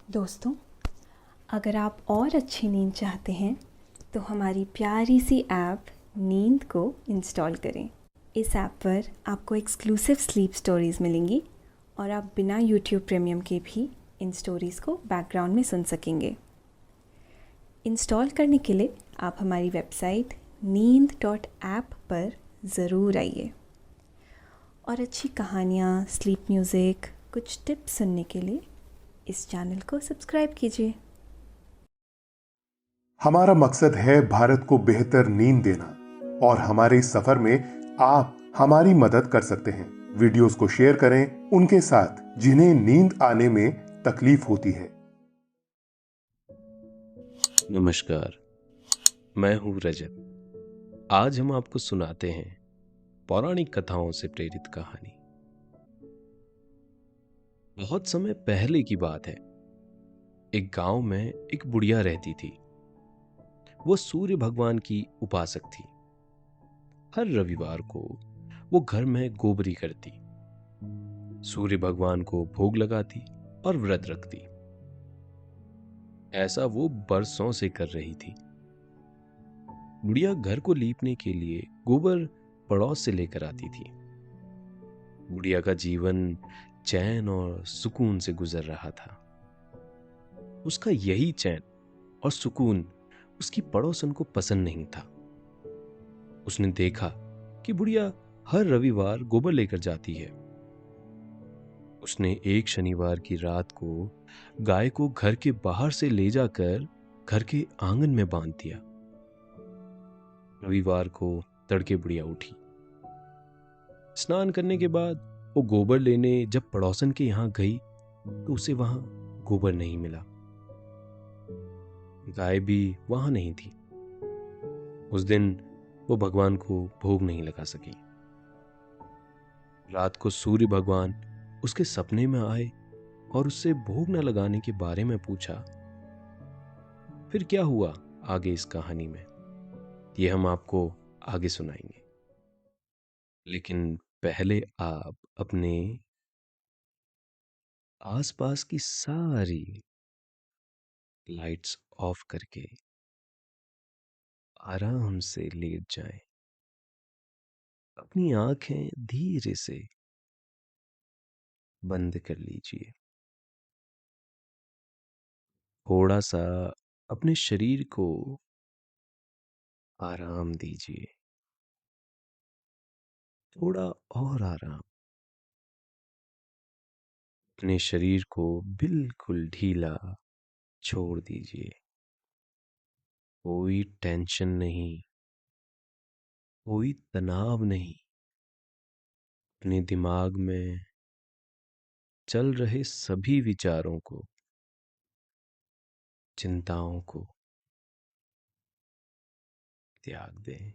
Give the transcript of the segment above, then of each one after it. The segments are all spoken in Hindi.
दोस्तों, अगर आप और अच्छी नींद चाहते हैं तो हमारी प्यारी सी ऐप नींद को इंस्टॉल करें। इस ऐप पर आपको एक्सक्लूसिव स्लीप स्टोरीज़ मिलेंगी और आप बिना यूट्यूब प्रीमियम के भी इन स्टोरीज़ को बैकग्राउंड में सुन सकेंगे। इंस्टॉल करने के लिए आप हमारी वेबसाइट नींद.ऐप पर ज़रूर आइए और अच्छी कहानियाँ, स्लीप म्यूज़िक, कुछ टिप्स सुनने के लिए इस चैनल को सब्सक्राइब कीजिए। हमारा मकसद है भारत को बेहतर नींद देना और हमारे इस सफर में आप हमारी मदद कर सकते हैं। वीडियोस को शेयर करें उनके साथ जिन्हें नींद आने में तकलीफ होती है। नमस्कार, मैं हूं रजत। आज हम आपको सुनाते हैं पौराणिक कथाओं से प्रेरित कहानी। बहुत समय पहले की बात है। एक गांव में एक बुढ़िया रहती थी। वो सूर्य भगवान की उपासक थी। हर रविवार को वो घर में गोबरी करती, सूर्य भगवान को भोग लगाती और व्रत रखती। ऐसा वो बरसों से कर रही थी। बुढ़िया घर को लीपने के लिए गोबर पड़ोस से लेकर आती थी। बुढ़िया का जीवन चैन और सुकून से गुजर रहा था। उसका यही चैन और सुकून उसकी पड़ोसन को पसंद नहीं था। उसने देखा कि बुढ़िया हर रविवार गोबर लेकर जाती है। उसने एक शनिवार की रात को गाय को घर के बाहर से ले जाकर घर के आंगन में बांध दिया। रविवार को तड़के बुढ़िया उठी। स्नान करने के बाद वो गोबर लेने जब पड़ोसन के यहां गई तो उसे वहां गोबर नहीं मिला। गाय भी वहां नहीं थी। उस दिन वो भगवान को भोग नहीं लगा सकी। रात को सूर्य भगवान उसके सपने में आए और उससे भोग न लगाने के बारे में पूछा। फिर क्या हुआ आगे इस कहानी में, ये हम आपको आगे सुनाएंगे। लेकिन पहले आप अपने आसपास की सारी लाइट्स ऑफ करके आराम से लेट जाएं। अपनी आंखें धीरे से बंद कर लीजिए। थोड़ा सा अपने शरीर को आराम दीजिए, थोड़ा और आराम। अपने शरीर को बिल्कुल ढीला छोड़ दीजिए। कोई टेंशन नहीं, कोई तनाव नहीं। अपने दिमाग में चल रहे सभी विचारों को, चिंताओं को त्याग दें।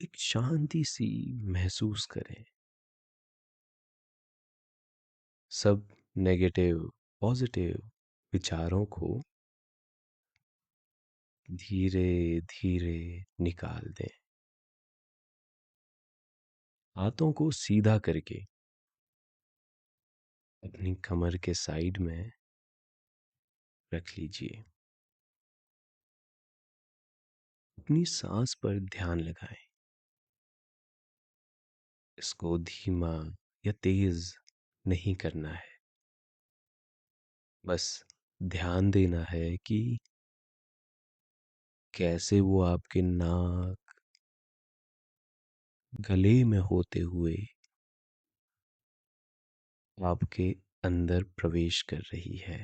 एक शांति सी महसूस करें। सब नेगेटिव पॉजिटिव विचारों को धीरे धीरे निकाल दें। हाथों को सीधा करके अपनी कमर के साइड में रख लीजिए। अपनी सांस पर ध्यान लगाएं। इसको धीमा या तेज नहीं करना है। बस ध्यान देना है कि कैसे वो आपके नाक, गले में होते हुए आपके अंदर प्रवेश कर रही है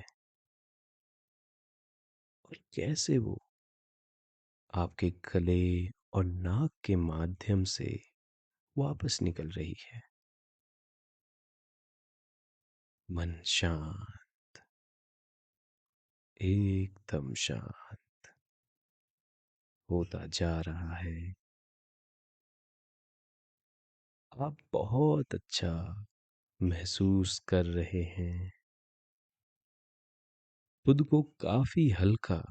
और कैसे वो आपके गले और नाक के माध्यम से वापस निकल रही है। मन शांत, एकदम शांत होता जा रहा है। आप बहुत अच्छा महसूस कर रहे हैं। खुद को काफी हल्का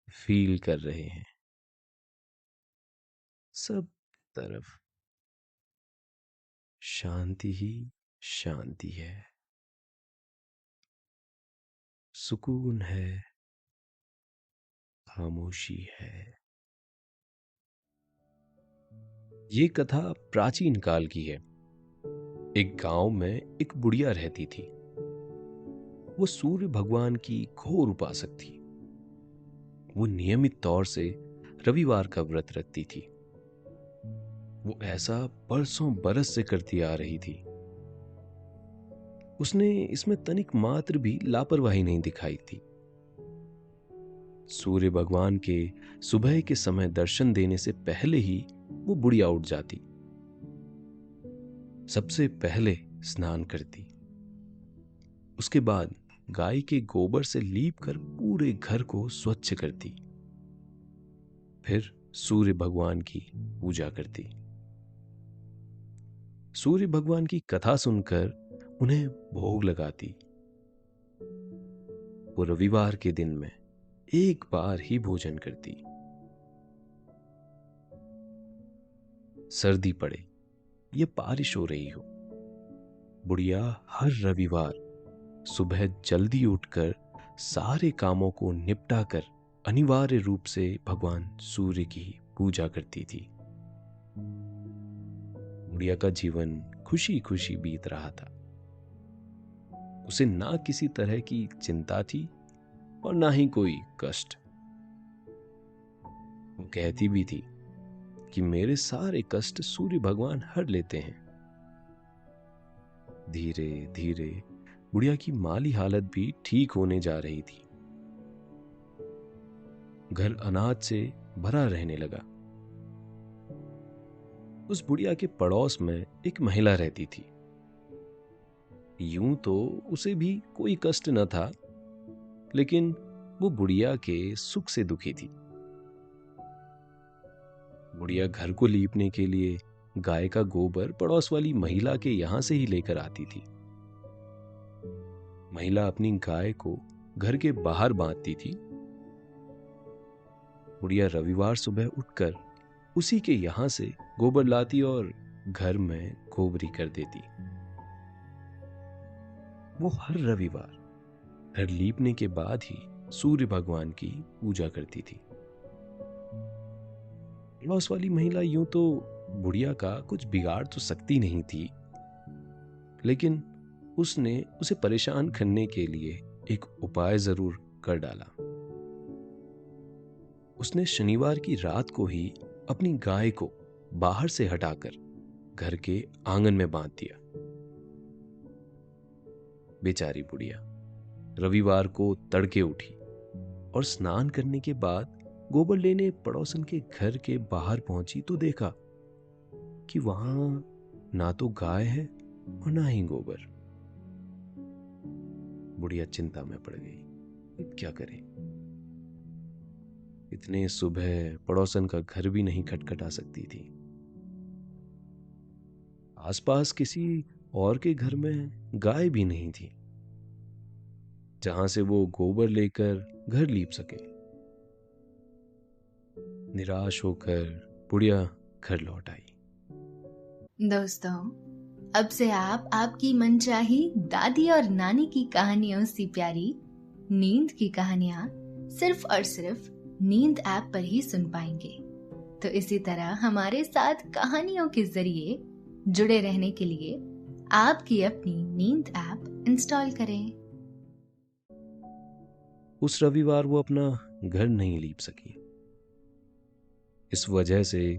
फील कर रहे हैं। सब तरफ शांति ही शांति है। सुकून है, खामोशी है। ये कथा प्राचीन काल की है। एक गांव में एक बुढ़िया रहती थी। वो सूर्य भगवान की घोर उपासक थी। वो नियमित तौर से रविवार का व्रत रखती थी। वो ऐसा बरसों बरस से करती आ रही थी। उसने इसमें तनिक मात्र भी लापरवाही नहीं दिखाई थी। सूर्य भगवान के सुबह के समय दर्शन देने से पहले ही वो बुढ़िया उठ जाती। सबसे पहले स्नान करती। उसके बाद गाय के गोबर से लीप कर पूरे घर को स्वच्छ करती। फिर सूर्य भगवान की पूजा करती। सूर्य भगवान की कथा सुनकर उन्हें भोग लगाती। वो रविवार के दिन में एक बार ही भोजन करती। सर्दी पड़े या बारिश हो रही हो, बुढ़िया हर रविवार सुबह जल्दी उठकर सारे कामों को निपटा कर अनिवार्य रूप से भगवान सूर्य की पूजा करती थी। बुढ़िया का जीवन खुशी खुशी बीत रहा था। उसे ना किसी तरह की चिंता थी और ना ही कोई कष्ट। वो कहती भी थी कि मेरे सारे कष्ट सूर्य भगवान हर लेते हैं। धीरे धीरे बुढ़िया की माली हालत भी ठीक होने जा रही थी। घर अनाज से भरा रहने लगा। उस बुढ़िया के पड़ोस में एक महिला रहती थी। यूं तो उसे भी कोई कष्ट न था, लेकिन वो बुढ़िया के सुख से दुखी थी। बुढ़िया घर को लीपने के लिए गाय का गोबर पड़ोस वाली महिला के यहां से ही लेकर आती थी। महिला अपनी गाय को घर के बाहर बांधती थी। बुढ़िया रविवार सुबह उठकर उसी के यहां से गोबर लाती और घर में गोबरी कर देती। वो हर रविवार घर लीपने के बाद ही सूर्य भगवान की पूजा करती थी। पड़ोस वाली महिला यूं तो बुढ़िया का कुछ बिगाड़ तो सकती नहीं थी, लेकिन उसने उसे परेशान करने के लिए एक उपाय जरूर कर डाला। उसने शनिवार की रात को ही अपनी गाय को बाहर से हटाकर घर के आंगन में बांध दिया। बेचारी बुढ़िया रविवार को तड़के उठी और स्नान करने के बाद गोबर लेने पड़ोसन के घर के बाहर पहुंची तो देखा कि वहां ना तो गाय है और ना ही गोबर। बुढ़िया चिंता में पड़ गई, अब क्या करे। इतने सुबह पड़ोसन का घर भी नहीं खटखटा सकती थी। आसपास किसी और के घर में गाय भी नहीं थी जहां से वो गोबर लेकर घर लीप सके। निराश होकर बुढ़िया घर लौट आई। दोस्तों, अब से आप आपकी मनचाही दादी और नानी की कहानियों से प्यारी नींद की कहानियां सिर्फ और सिर्फ नींद ऐप पर ही सुन पाएंगे। तो इसी तरह हमारे साथ कहानियों के जरिए जुड़े रहने के लिए आपकी अपनी नींद ऐप इंस्टॉल करें। उस रविवार वो अपना घर नहीं लीप सकी। इस वजह से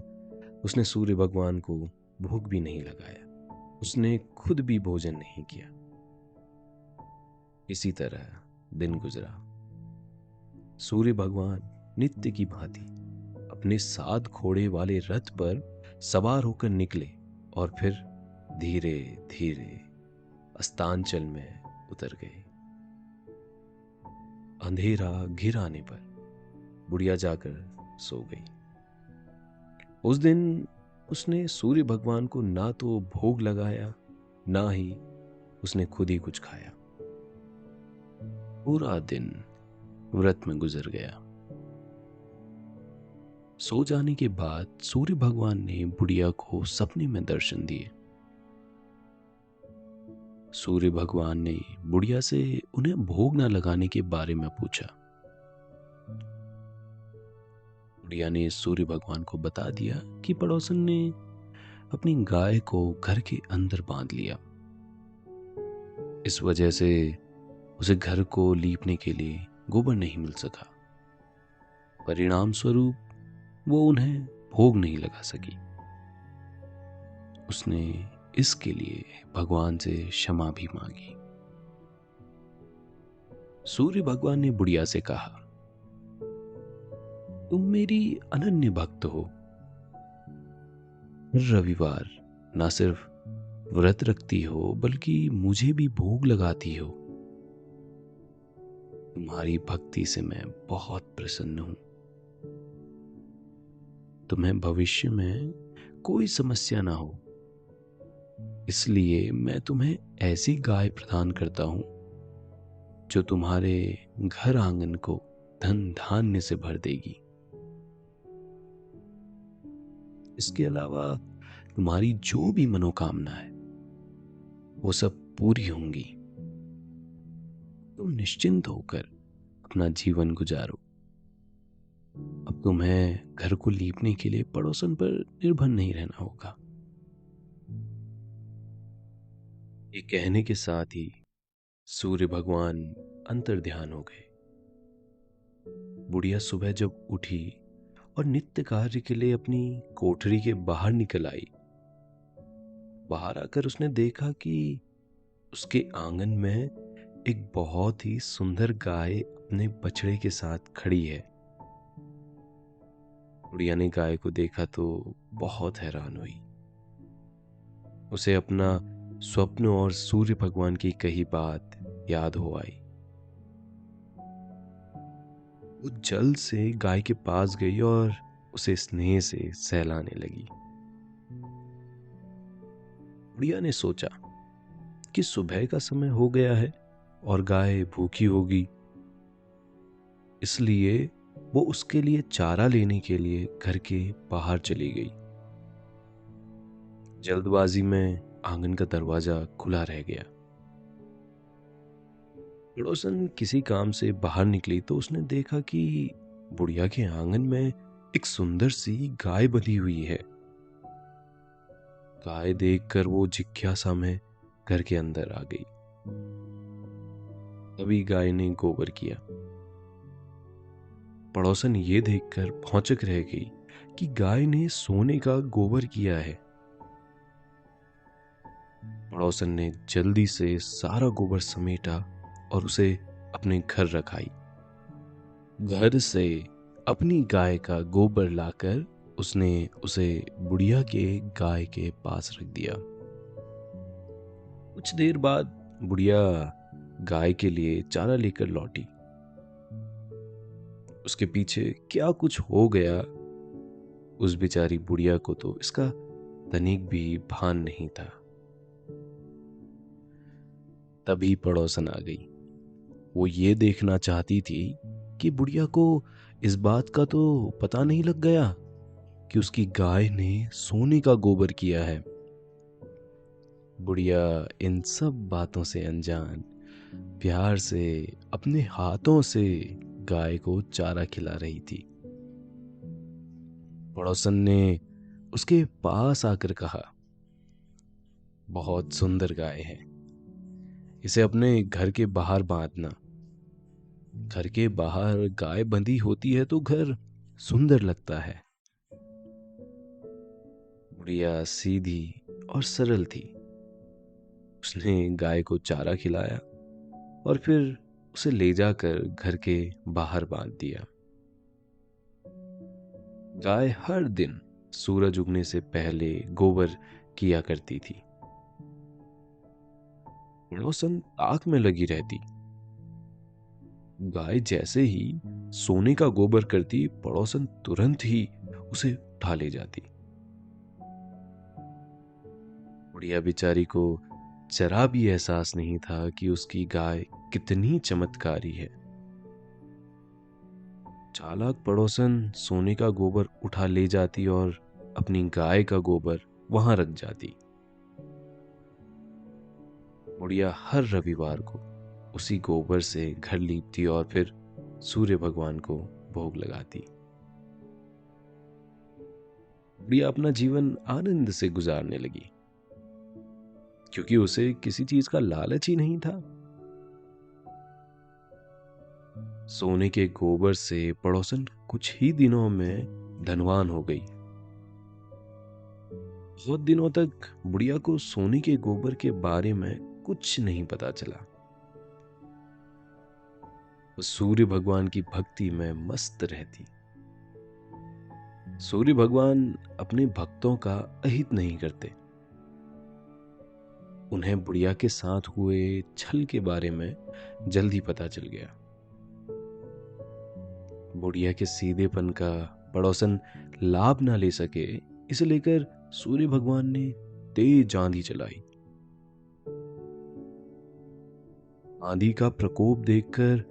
उसने सूर्य भगवान को भूख भी नहीं लगाया। उसने खुद भी भोजन नहीं किया। इसी तरह दिन गुजरा। सूर्य भगवान नित्य की भांति अपने 7 घोड़े वाले रथ पर सवार होकर निकले और फिर धीरे धीरे अस्तांचल में उतर गए। अंधेरा घिर आने पर बुढ़िया जाकर सो गई। उस दिन उसने सूर्य भगवान को ना तो भोग लगाया, ना ही उसने खुद ही कुछ खाया। पूरा दिन व्रत में गुजर गया। सो जाने के बाद सूर्य भगवान ने बुढ़िया को सपने में दर्शन दिए। सूर्य भगवान ने बुढ़िया से उन्हें भोग न लगाने के बारे में पूछा। बुढ़िया ने सूर्य भगवान को बता दिया कि पड़ोसन ने अपनी गाय को घर के अंदर बांध लिया। इस वजह से उसे घर को लीपने के लिए गोबर नहीं मिल सका। परिणाम स्वरूप वो उन्हें भोग नहीं लगा सकी। उसने इसके लिए भगवान से क्षमा भी मांगी। सूर्य भगवान ने बुढ़िया से कहा, तुम मेरी अनन्य भक्त हो। रविवार ना सिर्फ व्रत रखती हो बल्कि मुझे भी भोग लगाती हो। तुम्हारी भक्ति से मैं बहुत प्रसन्न हूं। तुम्हें भविष्य में कोई समस्या ना हो, इसलिए मैं तुम्हें ऐसी गाय प्रदान करता हूं जो तुम्हारे घर आंगन को धन धान्य से भर देगी। इसके अलावा तुम्हारी जो भी मनोकामना है वो सब पूरी होंगी। तुम निश्चिंत होकर अपना जीवन गुजारो। अब तुम्हें घर को लीपने के लिए पड़ोसन पर निर्भर नहीं रहना होगा। ये कहने के साथ ही सूर्य भगवान अंतर्ध्यान हो गए। बुढ़िया सुबह जब उठी और नित्य कार्य के लिए अपनी कोठरी के बाहर निकल आई, बाहर आकर उसने देखा कि उसके आंगन में एक बहुत ही सुंदर गाय अपने बछड़े के साथ खड़ी है। बुढ़िया ने गाय को देखा तो बहुत हैरान हुई। उसे अपना स्वप्न और सूर्य भगवान की कही बात याद हो आई। वो जल्द से गाय के पास गई और उसे स्नेह से सहलाने लगी। बुढ़िया ने सोचा कि सुबह का समय हो गया है और गाय भूखी होगी, इसलिए वो उसके लिए चारा लेने के लिए घर के बाहर चली गई। जल्दबाजी में आंगन का दरवाजा खुला रह गया। पड़ोसन किसी काम से बाहर निकली तो उसने देखा कि बुढ़िया के आंगन में एक सुंदर सी गाय बंधी हुई है। गाय देखकर वो जिज्ञासा में घर के अंदर आ गई। तभी गाय ने गोबर किया। पड़ोसन ये देखकर भौचक रह गई कि गाय ने सोने का गोबर किया है। पड़ोसन ने जल्दी से सारा गोबर समेटा और उसे अपने घर रखाई। घर से अपनी गाय का गोबर लाकर उसने उसे बुढ़िया के गाय के पास रख दिया। कुछ देर बाद बुढ़िया गाय के लिए चारा लेकर लौटी। उसके पीछे क्या कुछ हो गया, उस बेचारी बुढ़िया को तो इसका तनिक भी भान नहीं था। तभी पड़ोसन आ गई। वो ये देखना चाहती थी कि बुढ़िया को इस बात का तो पता नहीं लग गया कि उसकी गाय ने सोने का गोबर किया है। बुढ़िया इन सब बातों से अनजान प्यार से अपने हाथों से गाय को चारा खिला रही थी। पड़ोसन ने उसके पास आकर कहा, बहुत सुंदर गाय है, इसे अपने घर के बाहर बांधना। घर के बाहर गाय बंधी होती है तो घर सुंदर लगता है। बुढ़िया सीधी और सरल थी। उसने गाय को चारा खिलाया और फिर उसे ले जाकर घर के बाहर बांध दिया। गाय हर दिन सूरज उगने से पहले गोबर किया करती थी। पड़ोसन ताक में लगी रहती। गाय जैसे ही सोने का गोबर करती, पड़ोसन तुरंत ही उसे उठा ले जाती। बुढ़िया बेचारी को जरा भी एहसास नहीं था कि उसकी गाय कितनी चमत्कारी है। चालाक पड़ोसन सोने का गोबर उठा ले जाती और अपनी गाय का गोबर वहां रख जाती। बुढ़िया हर रविवार को उसी गोबर से घर लीपती और फिर सूर्य भगवान को भोग लगाती। बुढ़िया अपना जीवन आनंद से गुजारने लगी, क्योंकि उसे किसी चीज का लालच ही नहीं था। सोने के गोबर से पड़ोसन कुछ ही दिनों में धनवान हो गई। बहुत दिनों तक बुढ़िया को सोने के गोबर के बारे में कुछ नहीं पता चला। वो सूर्य भगवान की भक्ति में मस्त रहती। सूर्य भगवान अपने भक्तों का अहित नहीं करते। उन्हें बुढ़िया के साथ हुए छल के बारे में जल्दी पता चल गया। बुढ़िया के सीधेपन का पड़ोसन लाभ ना ले सके, इसे लेकर सूर्य भगवान ने तेज आंधी चलाई। आंधी का प्रकोप देखकर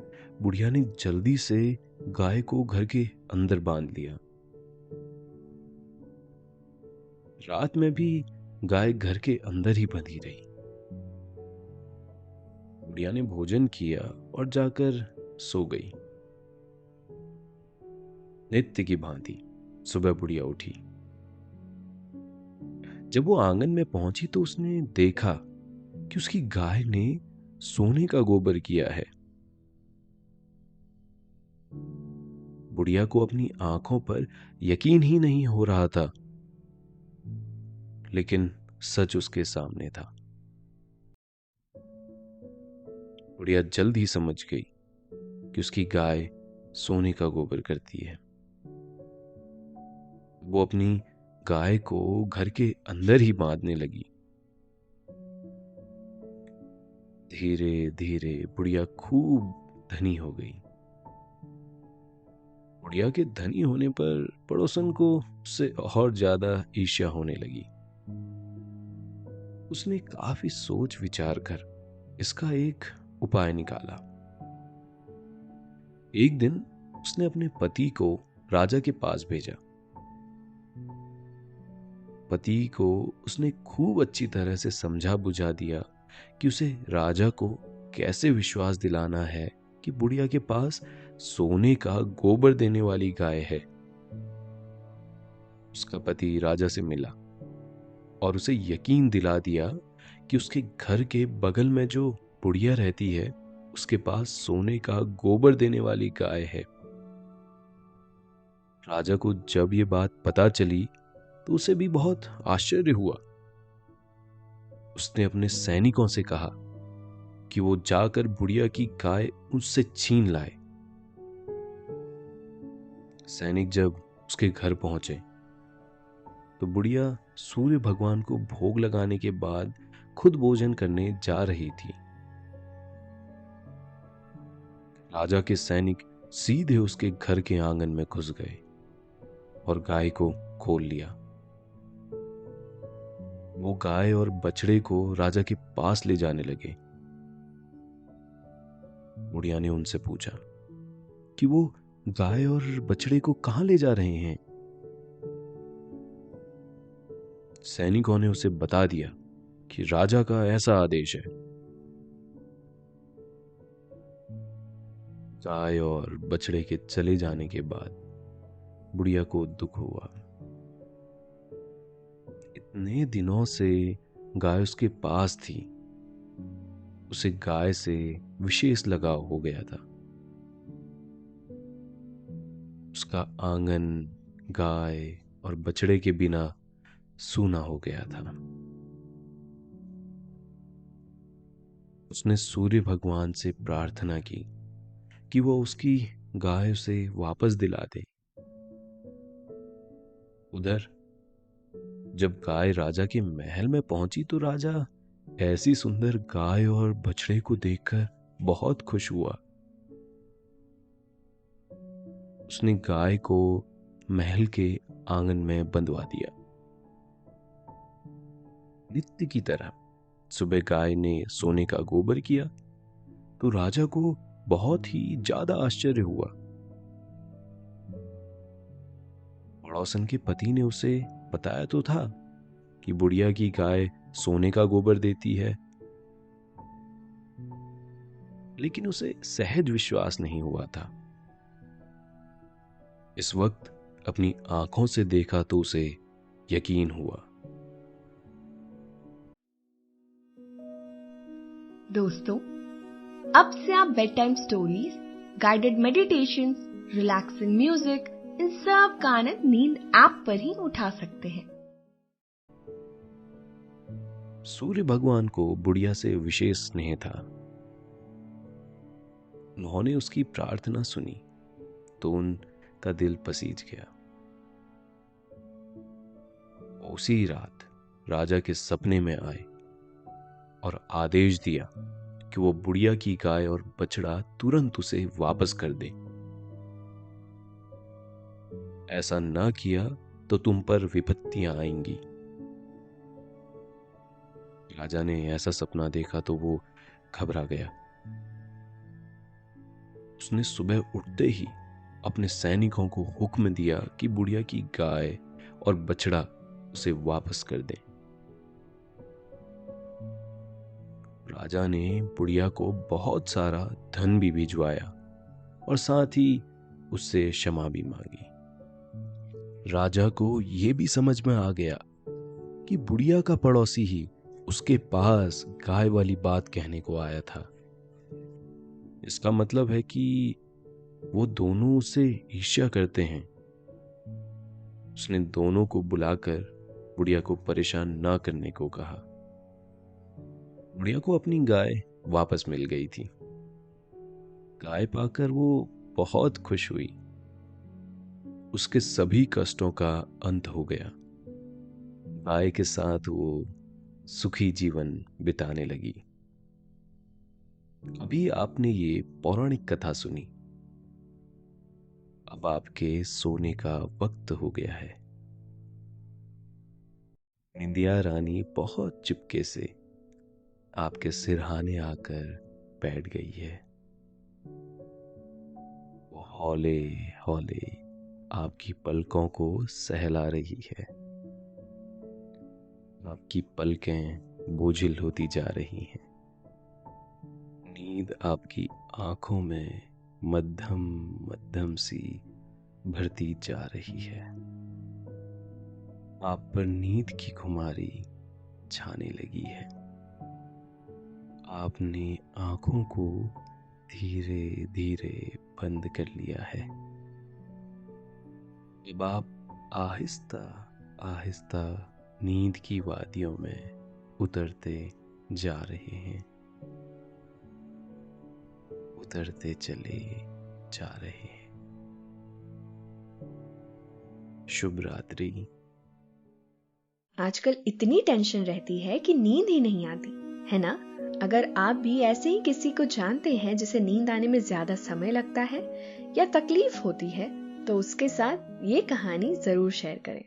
बुढ़िया ने जल्दी से गाय को घर के अंदर बांध लिया। रात में भी गाय घर के अंदर ही बंधी रही। बुढ़िया ने भोजन किया और जाकर सो गई। नित्य की भांति सुबह बुढ़िया उठी। जब वो आंगन में पहुंची तो उसने देखा कि उसकी गाय ने सोने का गोबर किया है। बुढ़िया को अपनी आंखों पर यकीन ही नहीं हो रहा था, लेकिन सच उसके सामने था। बुढ़िया जल्द ही समझ गई कि उसकी गाय सोने का गोबर करती है। वो अपनी गाय को घर के अंदर ही बांधने लगी। धीरे धीरे बुढ़िया खूब धनी हो गई। बुढ़िया के धनी होने पर पड़ोसन को उससे और ज्यादा ईर्ष्या होने लगी। उसने काफी सोच विचार कर इसका एक उपाय निकाला। एक दिन उसने अपने पति को राजा के पास भेजा। पति को उसने खूब अच्छी तरह से समझा बुझा दिया कि उसे राजा को कैसे विश्वास दिलाना है कि बुढ़िया के पास सोने का गोबर देने वाली गाय है। उसका पति राजा से मिला और उसे यकीन दिला दिया कि उसके घर के बगल में जो बुढ़िया रहती है उसके पास सोने का गोबर देने वाली गाय है। राजा को जब ये बात पता चली तो उसे भी बहुत आश्चर्य हुआ। उसने अपने सैनिकों से कहा कि वो जाकर बुढ़िया की गाय उससे छीन लाए। सैनिक जब उसके घर पहुंचे तो बुढ़िया सूर्य भगवान को भोग लगाने के बाद खुद भोजन करने जा रही थी। राजा के सैनिक सीधे उसके घर के आंगन में घुस गए और गाय को खोल लिया। वो गाय और बछड़े को राजा के पास ले जाने लगे। बुढ़िया ने उनसे पूछा कि वो गाय और बछड़े को कहां ले जा रहे हैं। सैनिकों ने उसे बता दिया कि राजा का ऐसा आदेश है। गाय और बछड़े के चले जाने के बाद बुढ़िया को दुख हुआ। इतने दिनों से गाय उसके पास थी, उसे गाय से विशेष लगाव हो गया था। उसका आंगन गाय और बछड़े के बिना सूना हो गया था। उसने सूर्य भगवान से प्रार्थना की कि वो उसकी गाय उसे वापस दिला दे। उधर जब गाय राजा के महल में पहुंची तो राजा ऐसी सुंदर गाय और बछड़े को देखकर बहुत खुश हुआ। उसने गाय को महल के आंगन में बंधवा दिया। नित्य की तरह सुबह गाय ने सोने का गोबर किया तो राजा को बहुत ही ज्यादा आश्चर्य हुआ। पड़ोसन के पति ने उसे बताया तो था कि बुढ़िया की गाय सोने का गोबर देती है, लेकिन उसे सहज विश्वास नहीं हुआ था। इस वक्त अपनी आंखों से देखा तो उसे यकीन हुआ। दोस्तों, अब से आप bed time stories, guided meditations, relaxing music, इन सब का आनंद नींद ऐप पर ही उठा सकते हैं। सूर्य भगवान को बुढ़िया से विशेष स्नेह था। उन्होंने उसकी प्रार्थना सुनी तो उनका दिल पसीज गया। उसी रात राजा के सपने में आए और आदेश दिया कि वो बुढ़िया की गाय और बछड़ा तुरंत उसे वापस कर दे। ऐसा ना किया तो तुम पर विपत्तियां आएंगी। राजा ने ऐसा सपना देखा तो वो घबरा गया। उसने सुबह उठते ही अपने सैनिकों को हुक्म दिया कि बुढ़िया की गाय और बछड़ा उसे वापस कर दें। राजा ने बुढ़िया को बहुत सारा धन भी भिजवाया और साथ ही उससे क्षमा भी मांगी। राजा को यह भी समझ में आ गया कि बुढ़िया का पड़ोसी ही उसके पास गाय वाली बात कहने को आया था। इसका मतलब है कि वो दोनों उससे ईर्ष्या करते हैं। उसने दोनों को बुलाकर बुढ़िया को परेशान ना करने को कहा। बुढ़िया को अपनी गाय वापस मिल गई थी। गाय पाकर वो बहुत खुश हुई। उसके सभी कष्टों का अंत हो गया। गाय के साथ वो सुखी जीवन बिताने लगी। अभी आपने ये पौराणिक कथा सुनी। अब आपके सोने का वक्त हो गया है। निंदिया रानी बहुत चुपके से आपके सिरहाने आकर बैठ गई है। वो हौले हौले आपकी पलकों को सहला रही है। आपकी पलकें बोझिल होती जा रही हैं। नींद आपकी आंखों में मध्यम मध्यम सी भरती जा रही है। आप पर नींद की खुमारी छाने लगी है। आपने आंखों को धीरे धीरे बंद कर लिया है। अब आप आहिस्ता आहिस्ता नींद की वादियों में उतरते जा रहे हैं। उतरते चले जा रहे हैं। शुभ रात्रि। आजकल इतनी टेंशन रहती है कि नींद ही नहीं आती, है ना? अगर आप भी ऐसे ही किसी को जानते हैं जिसे नींद आने में ज्यादा समय लगता है या तकलीफ होती है, तो उसके साथ ये कहानी जरूर शेयर करें।